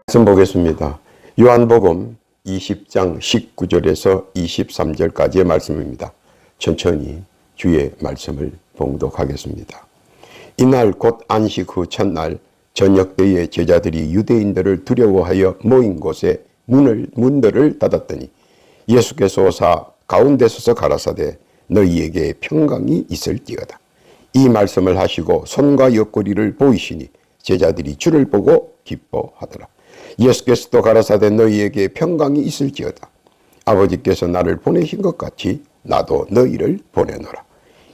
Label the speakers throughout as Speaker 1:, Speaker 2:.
Speaker 1: 말씀 보겠습니다. 요한복음 20장 19절에서 23절까지의 말씀입니다. 천천히 주의 말씀을 봉독하겠습니다. 이날 곧 안식 후 첫날 저녁 때에 제자들이 유대인들을 두려워하여 모인 곳에 문들을 닫았더니 예수께서 오사 가운데 서서 가라사대 너희에게 평강이 있을지어다. 이 말씀을 하시고 손과 옆구리를 보이시니 제자들이 주를 보고 기뻐하더라. 예수께서도 가라사대 너희에게 평강이 있을지어다. 아버지께서 나를 보내신 것 같이 나도 너희를 보내노라.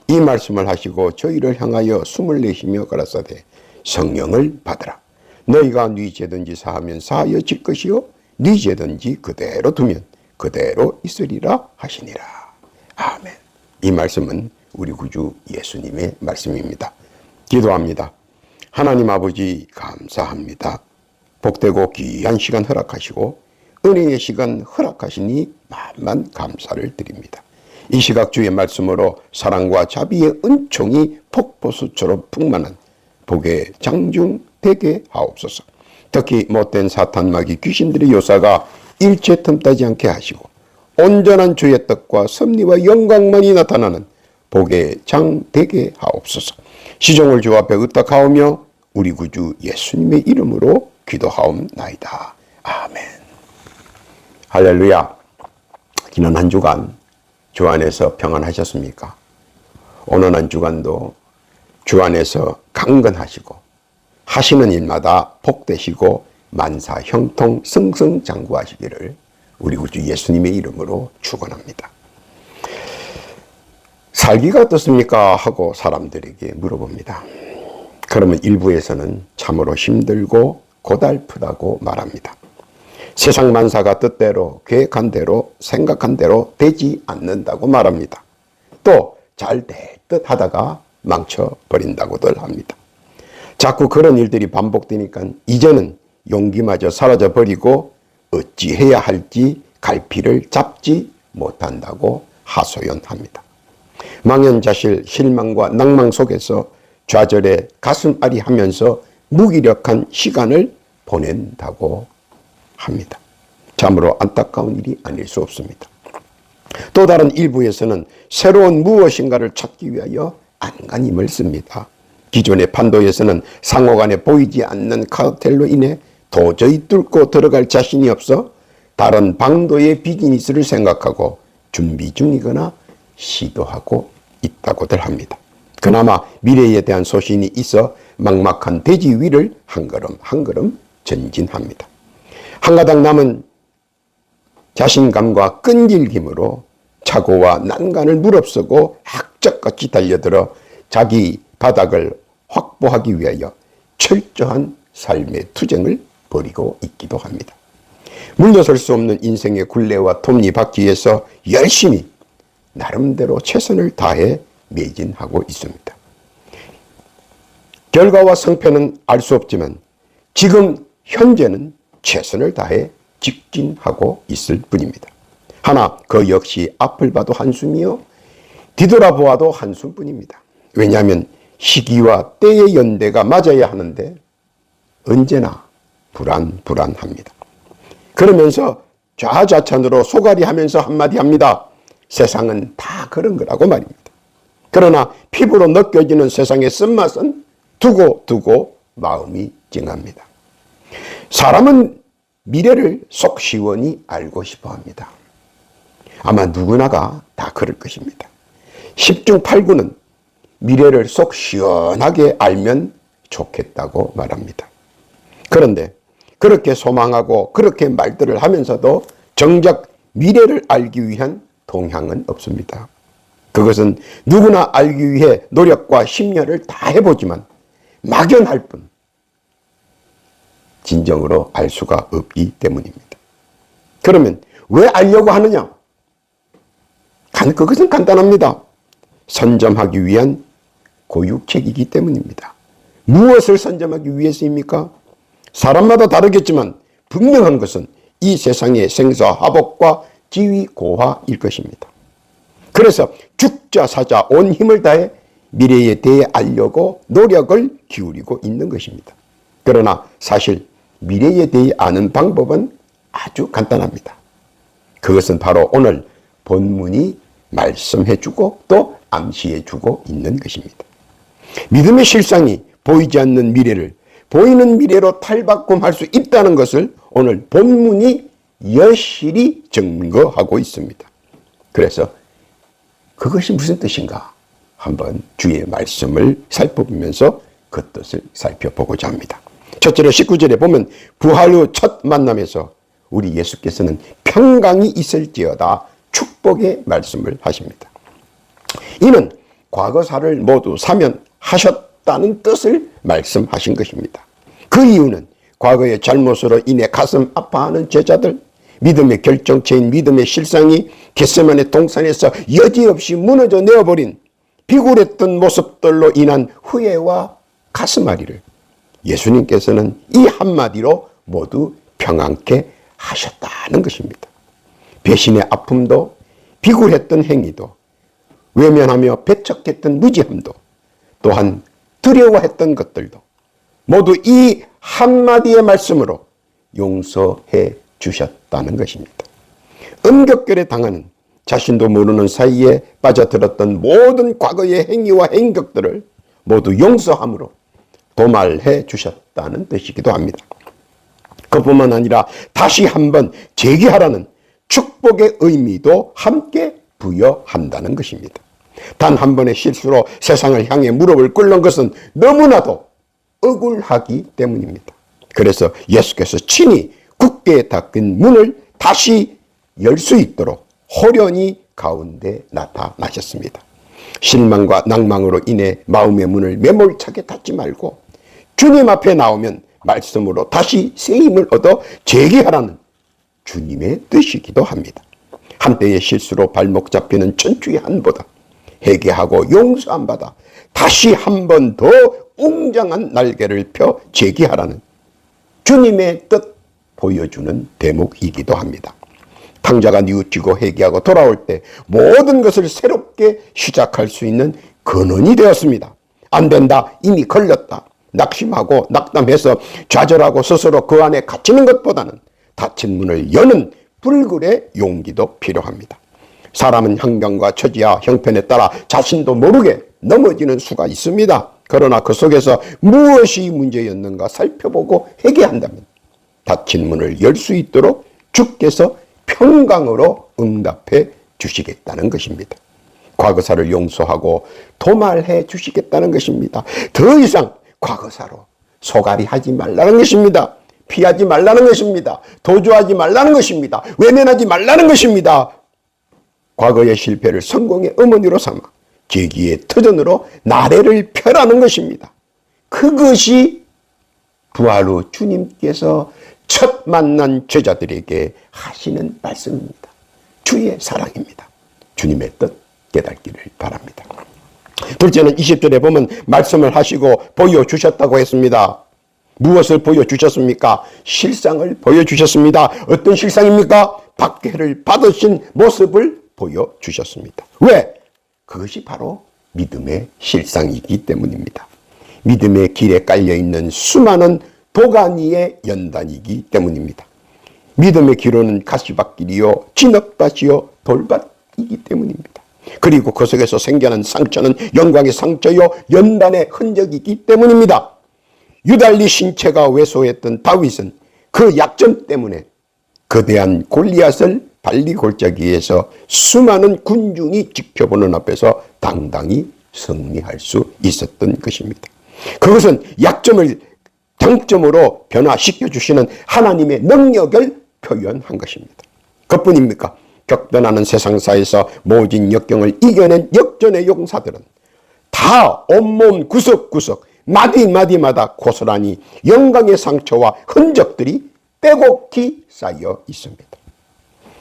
Speaker 1: 이 말씀을 하시고 저희를 향하여 숨을 내쉬며 가라사대 성령을 받으라. 너희가 네 죄든지 사하면 사하여질 것이요 네 죄든지 그대로 두면 그대로 있으리라 하시니라. 아멘. 이 말씀은 우리 구주 예수님의 말씀입니다. 기도합니다. 하나님 아버지 감사합니다. 복되고 귀한 시간 허락하시고 은혜의 시간 허락하시니 만만 감사를 드립니다. 이 시각 주의 말씀으로 사랑과 자비의 은총이 폭포수처럼 풍만한 복의 장중 되게 하옵소서. 특히 못된 사탄 마귀 귀신들의 요사가 일체 틈타지 않게 하시고 온전한 주의 뜻과 섭리와 영광만이 나타나는 복의 장 되게 하옵소서. 시종을 주 앞에 의탁하오며 우리 구주 예수님의 이름으로 기도하옵나이다. 아멘. 할렐루야. 지난 한 주간 주 안에서 평안하셨습니까? 오늘 한 주간도 주 안에서 강건하시고 하시는 일마다 복되시고 만사 형통 승승장구하시기를 우리 구주 예수님의 이름으로 축원합니다. 살기가 어떻습니까? 하고 사람들에게 물어봅니다. 그러면 일부에서는 참으로 힘들고 고달프다고 말합니다. 세상 만사가 뜻대로 계획한 대로 생각한 대로 되지 않는다고 말합니다. 또 잘 될 듯 하다가 망쳐버린다고들 합니다. 자꾸 그런 일들이 반복되니까 이제는 용기마저 사라져버리고 어찌해야 할지 갈피를 잡지 못한다고 하소연합니다. 망연자실 실망과 낭망 속에서 좌절에 가슴앓이 하면서 무기력한 시간을 보낸다고 합니다. 참으로 안타까운 일이 아닐 수 없습니다. 또 다른 일부에서는 새로운 무엇인가를 찾기 위하여 안간힘을 씁니다. 기존의 판도에서는 상호간에 보이지 않는 카르텔로 인해 도저히 뚫고 들어갈 자신이 없어 다른 방도의 비즈니스를 생각하고 준비 중이거나 시도하고 있다고들 합니다. 그나마 미래에 대한 소신이 있어 막막한 대지 위를 한 걸음 한 걸음 전진합니다. 한가닥 남은 자신감과 끈질김으로 착오와 난간을 무릅쓰고 악적같이 달려들어 자기 바닥을 확보하기 위하여 철저한 삶의 투쟁을 벌이고 있기도 합니다. 물러설 수 없는 인생의 굴레와 톱니바퀴에서 열심히 나름대로 최선을 다해 매진하고 있습니다. 결과와 성패는 알 수 없지만 지금 현재는 최선을 다해 직진하고 있을 뿐입니다. 하나 그 역시 앞을 봐도 한숨이요 뒤돌아보아도 한숨뿐입니다. 왜냐하면 시기와 때의 연대가 맞아야 하는데 언제나 불안합니다. 그러면서 좌좌찬으로 소갈이하면서 한마디 합니다. 세상은 다 그런 거라고 말입니다. 그러나 피부로 느껴지는 세상의 쓴맛은 두고 마음이 찡합니다. 사람은 미래를 속 시원히 알고 싶어 합니다. 아마 누구나가 다 그럴 것입니다. 10중 8구는 미래를 속 시원하게 알면 좋겠다고 말합니다. 그런데 그렇게 소망하고 그렇게 말들을 하면서도 정작 미래를 알기 위한 동향은 없습니다. 그것은 누구나 알기 위해 노력과 심려를 다 해보지만 막연할 뿐 진정으로 알 수가 없기 때문입니다. 그러면 왜 알려고 하느냐? 그것은 간단합니다. 선점하기 위한 고유책이기 때문입니다. 무엇을 선점하기 위해서입니까? 사람마다 다르겠지만 분명한 것은 이 세상의 생사화복과 지위고화일 것입니다. 그래서 죽자 사자 온 힘을 다해 미래에 대해 알려고 노력을 기울이고 있는 것입니다. 그러나 사실 미래에 대해 아는 방법은 아주 간단합니다. 그것은 바로 오늘 본문이 말씀해주고 또 암시해주고 있는 것입니다. 믿음의 실상이 보이지 않는 미래를 보이는 미래로 탈바꿈할 수 있다는 것을 오늘 본문이 여실히 증거하고 있습니다. 그래서 그것이 무슨 뜻인가? 한번 주의 말씀을 살펴보면서 그 뜻을 살펴보고자 합니다. 첫째로 19절에 보면 부활 후 첫 만남에서 우리 예수께서는 평강이 있을지어다 축복의 말씀을 하십니다. 이는 과거사를 모두 사면하셨다는 뜻을 말씀하신 것입니다. 그 이유는 과거의 잘못으로 인해 가슴 아파하는 제자들, 믿음의 결정체인 믿음의 실상이 겟세마네 동산에서 여지없이 무너져 내어버린 비굴했던 모습들로 인한 후회와 가슴앓이를 예수님께서는 이 한마디로 모두 평안케 하셨다는 것입니다. 배신의 아픔도, 비굴했던 행위도, 외면하며 배척했던 무지함도, 또한 두려워했던 것들도 모두 이 한마디의 말씀으로 용서해 주셨다는 것입니다. 음격결에 당하는 자신도 모르는 사이에 빠져들었던 모든 과거의 행위와 행격들을 모두 용서함으로 도말해 주셨다는 뜻이기도 합니다. 그뿐만 아니라 다시 한번 재기하라는 축복의 의미도 함께 부여한다는 것입니다. 단 한 번의 실수로 세상을 향해 무릎을 꿇는 것은 너무나도 억울하기 때문입니다. 그래서 예수께서 친히 굳게 닫힌 문을 다시 열 수 있도록 호련히 가운데 나타나셨습니다. 실망과 낭망으로 인해 마음의 문을 매몰차게 닫지 말고 주님 앞에 나오면 말씀으로 다시 새 힘을 얻어 재기하라는 주님의 뜻이기도 합니다. 한때의 실수로 발목 잡히는 천추의 한보다 회개하고 용서함 받아 다시 한 번 더 웅장한 날개를 펴 재기하라는 주님의 뜻 보여주는 대목이기도 합니다. 탕자가 뉘우치고 회개하고 돌아올 때 모든 것을 새롭게 시작할 수 있는 근원이 되었습니다. 안 된다, 이미 걸렸다, 낙심하고 낙담해서 좌절하고 스스로 그 안에 갇히는 것보다는 닫힌 문을 여는 불굴의 용기도 필요합니다. 사람은 환경과 처지와 형편에 따라 자신도 모르게 넘어지는 수가 있습니다. 그러나 그 속에서 무엇이 문제였는가 살펴보고 회개한다면 닫힌 문을 열 수 있도록 주께서 평강으로 응답해 주시겠다는 것입니다. 과거사를 용서하고 도말해 주시겠다는 것입니다. 더 이상 과거사로 소갈이 하지 말라는 것입니다. 피하지 말라는 것입니다. 도주하지 말라는 것입니다. 외면하지 말라는 것입니다. 과거의 실패를 성공의 어머니로 삼아 계기의 터전으로 나래를 펴라는 것입니다. 그것이 부활 후 주님께서 첫 만난 제자들에게 하시는 말씀입니다. 주의 사랑입니다. 주님의 뜻 깨닫기를 바랍니다. 둘째는 20절에 보면 말씀을 하시고 보여주셨다고 했습니다. 무엇을 보여주셨습니까? 실상을 보여주셨습니다. 어떤 실상입니까? 박해를 받으신 모습을 보여주셨습니다. 왜? 그것이 바로 믿음의 실상이기 때문입니다. 믿음의 길에 깔려있는 수많은 도가니의 연단이기 때문입니다. 믿음의 기로는 가시밭길이요 진흙밭이요 돌밭이기 때문입니다. 그리고 그 속에서 생겨난 상처는 영광의 상처요 연단의 흔적이기 때문입니다. 유달리 신체가 왜소했던 다윗은 그 약점 때문에 거대한 골리앗을 발리골짜기에서 수많은 군중이 지켜보는 앞에서 당당히 승리할 수 있었던 것입니다. 그것은 약점을 장점으로 변화시켜 주시는 하나님의 능력을 표현한 것입니다. 그뿐입니까? 격변하는 세상사에서 모진 역경을 이겨낸 역전의 용사들은 다 온몸 구석구석 마디마디마다 고스란히 영광의 상처와 흔적들이 빼곡히 쌓여 있습니다.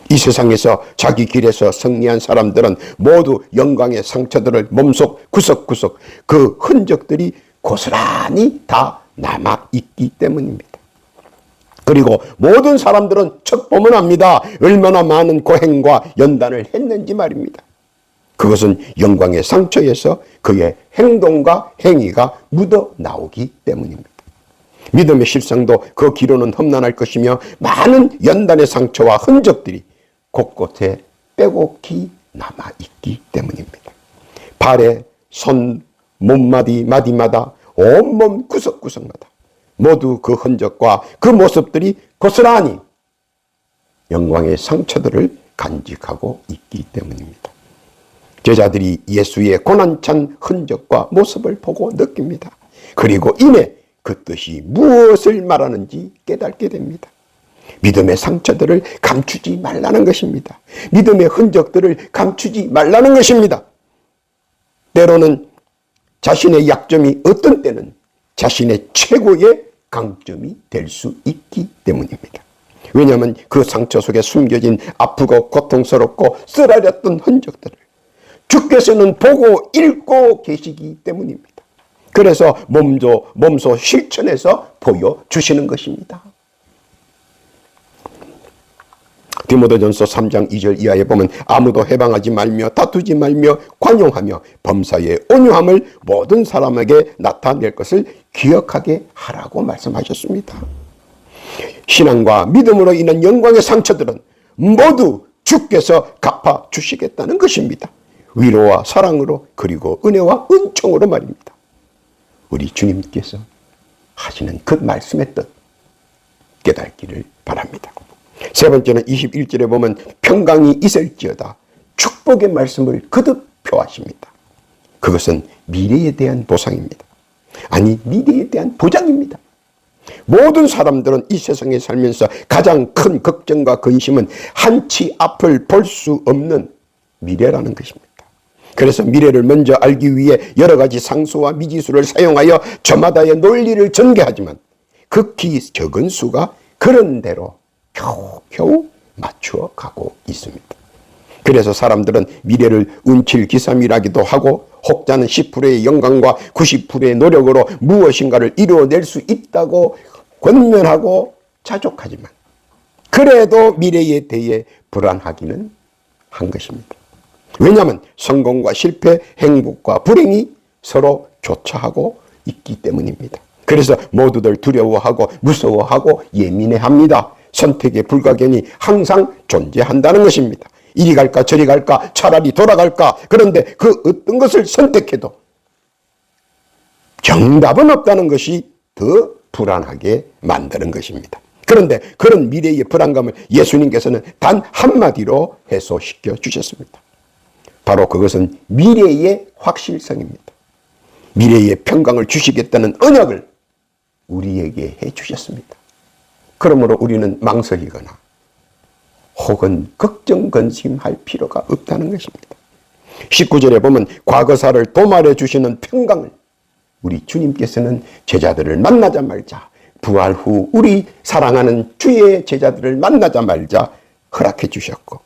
Speaker 1: 이 세상에서 자기 길에서 승리한 사람들은 모두 영광의 상처들을 몸속 구석구석 그 흔적들이 고스란히 다 남아있기 때문입니다. 그리고 모든 사람들은 첫 보면 압니다. 얼마나 많은 고행과 연단을 했는지 말입니다. 그것은 영광의 상처에서 그의 행동과 행위가 묻어 나오기 때문입니다. 믿음의 실상도 그 기로는 험난할 것이며 많은 연단의 상처와 흔적들이 곳곳에 빼곡히 남아있기 때문입니다. 발에 손, 몸마디 마디마다 온몸 구석구석마다 모두 그 흔적과 그 모습들이 고스란히 영광의 상처들을 간직하고 있기 때문입니다. 제자들이 예수의 고난찬 흔적과 모습을 보고 느낍니다. 그리고 이내 그 뜻이 무엇을 말하는지 깨닫게 됩니다. 믿음의 상처들을 감추지 말라는 것입니다. 믿음의 흔적들을 감추지 말라는 것입니다. 때로는 자신의 약점이 어떤 때는 자신의 최고의 강점이 될 수 있기 때문입니다. 왜냐하면 그 상처 속에 숨겨진 아프고 고통스럽고 쓰라렸던 흔적들을 주께서는 보고 읽고 계시기 때문입니다. 그래서 몸소 실천해서 보여주시는 것입니다. 디모데전서 3장 2절 이하에 보면 아무도 해방하지 말며 다투지 말며 관용하며 범사의 온유함을 모든 사람에게 나타낼 것을 기억하게 하라고 말씀하셨습니다. 신앙과 믿음으로 인한 영광의 상처들은 모두 주께서 갚아주시겠다는 것입니다. 위로와 사랑으로 그리고 은혜와 은총으로 말입니다. 우리 주님께서 하시는 그 말씀의 뜻 깨닫기를 바랍니다. 세 번째는 21절에 보면 평강이 있을지어다 축복의 말씀을 거듭 표하십니다. 그것은 미래에 대한 보상입니다. 아니, 미래에 대한 보장입니다. 모든 사람들은 이 세상에 살면서 가장 큰 걱정과 근심은 한치 앞을 볼 수 없는 미래라는 것입니다. 그래서 미래를 먼저 알기 위해 여러 가지 상수와 미지수를 사용하여 저마다의 논리를 전개하지만 극히 적은 수가 그런 대로 겨우겨우 맞추어 가고 있습니다. 그래서 사람들은 미래를 운칠기삼이라기도 하고 혹자는 10%의 영광과 90%의 노력으로 무엇인가를 이루어낼 수 있다고 권면하고 자족하지만 그래도 미래에 대해 불안하기는 한 것입니다. 왜냐하면 성공과 실패, 행복과 불행이 서로 교차하고 있기 때문입니다. 그래서 모두들 두려워하고 무서워하고 예민해합니다. 선택의 불가견이 항상 존재한다는 것입니다. 이리 갈까 저리 갈까 차라리 돌아갈까. 그런데 그 어떤 것을 선택해도 정답은 없다는 것이 더 불안하게 만드는 것입니다. 그런데 그런 미래의 불안감을 예수님께서는 단 한마디로 해소시켜 주셨습니다. 바로 그것은 미래의 확실성입니다. 미래의 평강을 주시겠다는 언약을 우리에게 해 주셨습니다. 그러므로 우리는 망설이거나 혹은 걱정 근심할 필요가 없다는 것입니다. 19절에 보면 과거사를 도말해 주시는 평강을 우리 주님께서는 제자들을 만나자 말자 부활 후 우리 사랑하는 주의 제자들을 만나자 말자 허락해 주셨고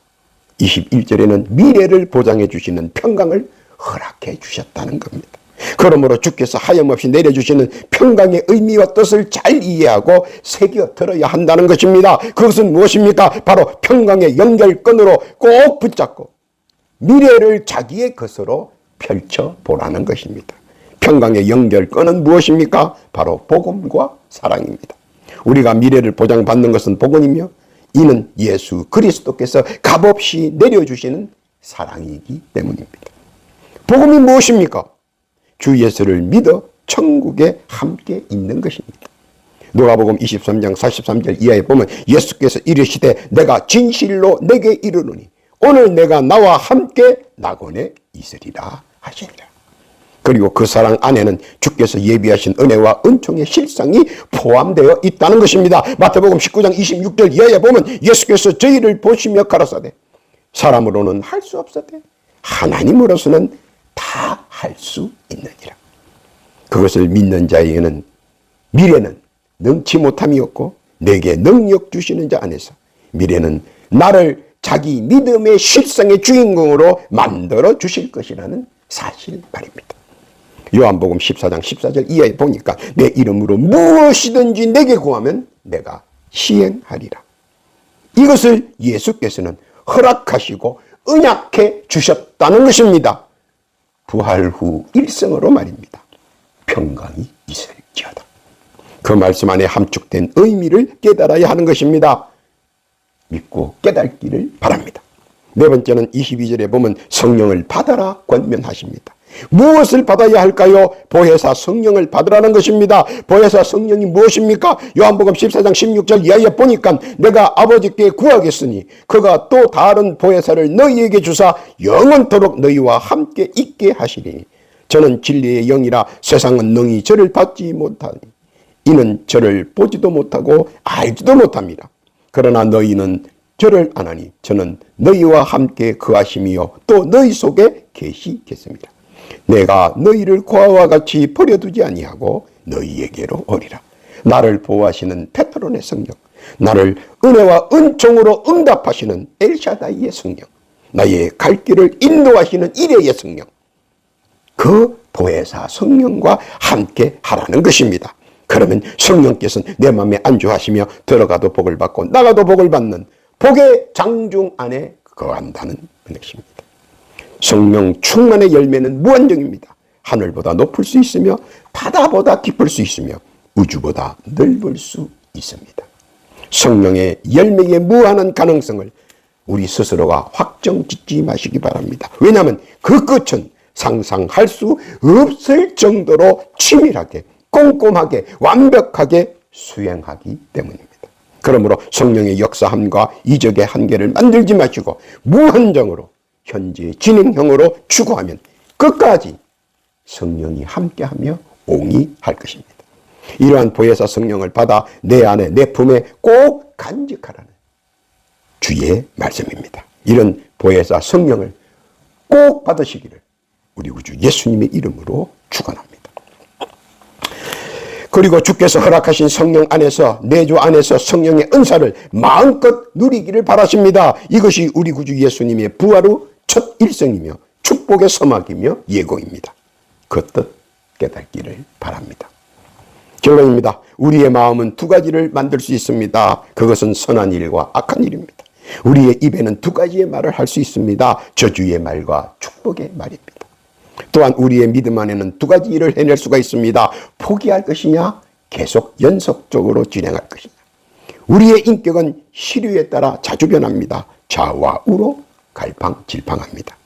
Speaker 1: 21절에는 미래를 보장해 주시는 평강을 허락해 주셨다는 겁니다. 그러므로 주께서 하염없이 내려주시는 평강의 의미와 뜻을 잘 이해하고 새겨 들어야 한다는 것입니다. 그것은 무엇입니까? 바로 평강의 연결끈으로 꼭 붙잡고 미래를 자기의 것으로 펼쳐보라는 것입니다. 평강의 연결끈은 무엇입니까? 바로 복음과 사랑입니다. 우리가 미래를 보장받는 것은 복음이며 이는 예수 그리스도께서 값없이 내려주시는 사랑이기 때문입니다. 복음이 무엇입니까? 주 예수를 믿어 천국에 함께 있는 것입니다. 누가복음 23장 43절 이하에 보면 예수께서 이르시되 내가 진실로 내게 이르노니 오늘 내가 나와 함께 낙원에 있으리라 하시니라. 그리고 그 사랑 안에는 주께서 예비하신 은혜와 은총의 실상이 포함되어 있다는 것입니다. 마태복음 19장 26절 이하에 보면 예수께서 저희를 보시며 가라사대 사람으로는 할 수 없으되 하나님으로서는 다 할 수 있느니라. 그것을 믿는 자에게는 미래는 능치 못함이 없고 내게 능력 주시는 자 안에서 미래는 나를 자기 믿음의 실상의 주인공으로 만들어 주실 것이라는 사실 말입니다. 요한복음 14장 14절 이하에 보니까 내 이름으로 무엇이든지 내게 구하면 내가 시행하리라. 이것을 예수께서는 허락하시고 언약해 주셨다는 것입니다. 부활 후 일생으로 말입니다. 평강이 있을지어다. 그 말씀 안에 함축된 의미를 깨달아야 하는 것입니다. 믿고 깨닫기를 바랍니다. 네 번째는 22절에 보면 성령을 받아라 권면하십니다. 무엇을 받아야 할까요? 보혜사 성령을 받으라는 것입니다. 보혜사 성령이 무엇입니까? 요한복음 14장 16절 이하에 보니까 내가 아버지께 구하겠으니 그가 또 다른 보혜사를 너희에게 주사 영원토록 너희와 함께 있게 하시리니 저는 진리의 영이라 세상은 능히 저를 받지 못하니 이는 저를 보지도 못하고 알지도 못합니다. 그러나 너희는 저를 아나니 저는 너희와 함께 거하심이요 또 너희 속에 계시겠습니다. 내가 너희를 고아와 같이 버려두지 아니하고 너희에게로 오리라. 나를 보호하시는 페트론의 성령, 나를 은혜와 은총으로 응답하시는 엘샤다이의 성령, 나의 갈 길을 인도하시는 이레의 성령, 그 보혜사 성령과 함께 하라는 것입니다. 그러면 성령께서는 내 마음에 안주하시며 들어가도 복을 받고 나가도 복을 받는 복의 장중 안에 거한다는 것입니다. 성령 충만의 열매는 무한정입니다. 하늘보다 높을 수 있으며 바다보다 깊을 수 있으며 우주보다 넓을 수 있습니다. 성령의 열매의 무한한 가능성을 우리 스스로가 확정짓지 마시기 바랍니다. 왜냐하면 그 끝은 상상할 수 없을 정도로 치밀하게 꼼꼼하게 완벽하게 수행하기 때문입니다. 그러므로 성령의 역사함과 이적의 한계를 만들지 마시고 무한정으로 현재 진행형으로 추구하면 끝까지 성령이 함께하며 옹이할 것입니다. 이러한 보혜사 성령을 받아 내 안에 내 품에 꼭 간직하라는 주의 말씀입니다. 이런 보혜사 성령을 꼭 받으시기를 우리 구주 예수님의 이름으로 축원합니다. 그리고 주께서 허락하신 성령 안에서 내주 안에서 성령의 은사를 마음껏 누리기를 바라십니다. 이것이 우리 구주 예수님의 부활 후 첫 일성이며 축복의 서막이며 예고입니다. 그 뜻 깨닫기를 바랍니다. 결론입니다. 우리의 마음은 두 가지를 만들 수 있습니다. 그것은 선한 일과 악한 일입니다. 우리의 입에는 두 가지의 말을 할 수 있습니다. 저주의 말과 축복의 말입니다. 또한 우리의 믿음 안에는 두 가지 일을 해낼 수가 있습니다. 포기할 것이냐 계속 연속적으로 진행할 것이냐. 우리의 인격은 시류에 따라 자주 변합니다. 좌와 우로 갈팡질팡합니다.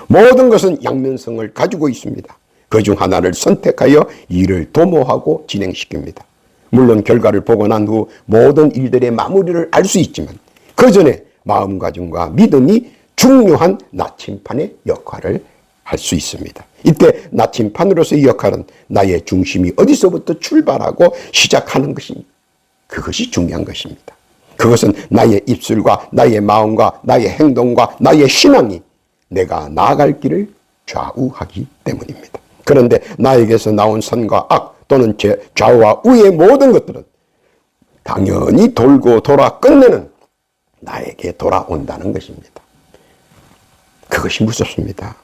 Speaker 1: 모든 것은 양면성을 가지고 있습니다. 그중 하나를 선택하여 일을 도모하고 진행시킵니다. 물론 결과를 보고 난 후 모든 일들의 마무리를 알 수 있지만 그 전에 마음가짐과 믿음이 중요한 나침판의 역할을 할 수 있습니다. 이때 나침판으로서의 역할은 나의 중심이 어디서부터 출발하고 시작하는 것입니다. 그것이 중요한 것입니다. 그것은 나의 입술과 나의 마음과 나의 행동과 나의 신앙이 내가 나아갈 길을 좌우하기 때문입니다. 그런데 나에게서 나온 선과 악 또는 좌우와 우의 모든 것들은 당연히 돌고 돌아 끝내는 나에게 돌아온다는 것입니다. 그것이 무섭습니다.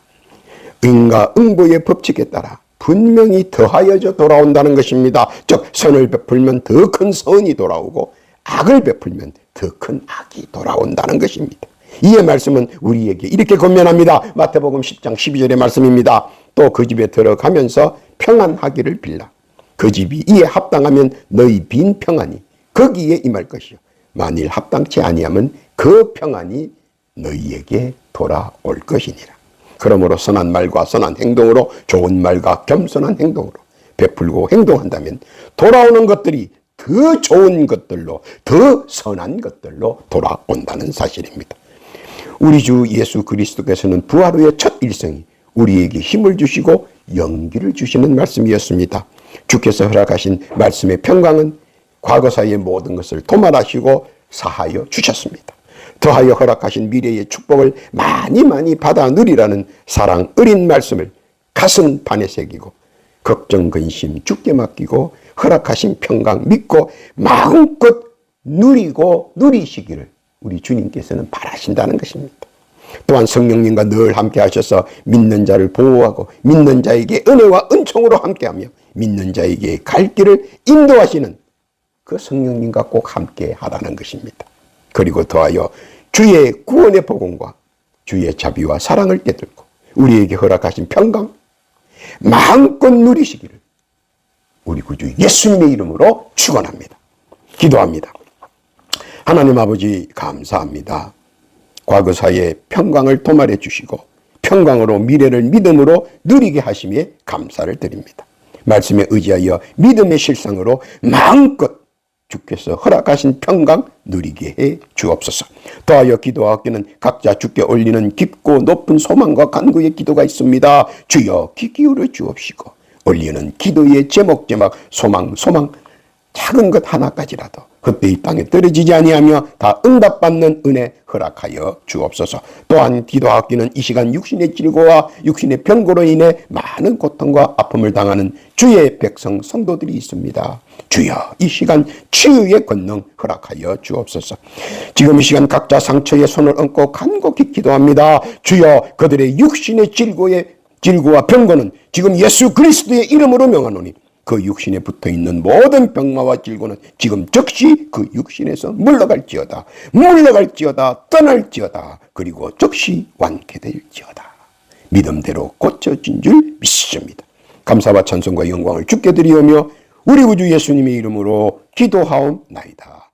Speaker 1: 인과 응보의 법칙에 따라 분명히 더하여져 돌아온다는 것입니다. 즉 선을 베풀면 더 큰 선이 돌아오고 악을 베풀면 더 큰 악이 돌아온다는 것입니다. 이의 말씀은 우리에게 이렇게 권면합니다. 마태복음 10장 12절의 말씀입니다. 또 그 집에 들어가면서 평안하기를 빌라. 그 집이 이에 합당하면 너희 빈 평안이 거기에 임할 것이요 만일 합당치 아니하면 그 평안이 너희에게 돌아올 것이니라. 그러므로 선한 말과 선한 행동으로 좋은 말과 겸손한 행동으로 베풀고 행동한다면 돌아오는 것들이 더 좋은 것들로 더 선한 것들로 돌아온다는 사실입니다. 우리 주 예수 그리스도께서는 부활 후의 첫 일성이 우리에게 힘을 주시고 용기를 주시는 말씀이었습니다. 주께서 허락하신 말씀의 평강은 과거사의 모든 것을 도말하시고 사하여 주셨습니다. 더하여 허락하신 미래의 축복을 많이 받아 누리라는 사랑 어린 말씀을 가슴판에 새기고 걱정 근심 주께 맡기고 허락하신 평강 믿고 마음껏 누리고 누리시기를 우리 주님께서는 바라신다는 것입니다. 또한 성령님과 늘 함께 하셔서 믿는 자를 보호하고 믿는 자에게 은혜와 은총으로 함께하며 믿는 자에게 갈 길을 인도하시는 그 성령님과 꼭 함께 하라는 것입니다. 그리고 더하여 주의 구원의 복음과 주의 자비와 사랑을 깨닫고 우리에게 허락하신 평강 마음껏 누리시기를 우리 구주 예수님의 이름으로 축원합니다. 기도합니다. 하나님 아버지 감사합니다. 과거사의 평강을 도말해 주시고 평강으로 미래를 믿음으로 누리게 하심에 감사를 드립니다. 말씀에 의지하여 믿음의 실상으로 마음껏 주께서 허락하신 평강 누리게 해 주옵소서. 더하여 기도와 아끼는 각자 주께 올리는 깊고 높은 소망과 간구의 기도가 있습니다. 주여 귀 기울여 주옵시고 올리는 기도의 제목 소망 작은 것 하나까지라도 헛되이 이 땅에 떨어지지 아니하며 다 응답받는 은혜 허락하여 주옵소서. 또한 기도 아끼는 이 시간 육신의 질고와 육신의 병고로 인해 많은 고통과 아픔을 당하는 주의 백성 성도들이 있습니다. 주여 이 시간 치유의 권능 허락하여 주옵소서. 지금 이 시간 각자 상처에 손을 얹고 간곡히 기도합니다. 주여 그들의 육신의 질고와 병고는 지금 예수 그리스도의 이름으로 명하노니 그 육신에 붙어있는 모든 병마와 질고는 지금 즉시 그 육신에서 물러갈지어다 떠날지어다 그리고 즉시 완쾌될지어다. 믿음대로 고쳐진 줄 믿습니다. 감사와 찬송과 영광을 주께 드리오며 우리 구주 예수님의 이름으로 기도하옵나이다.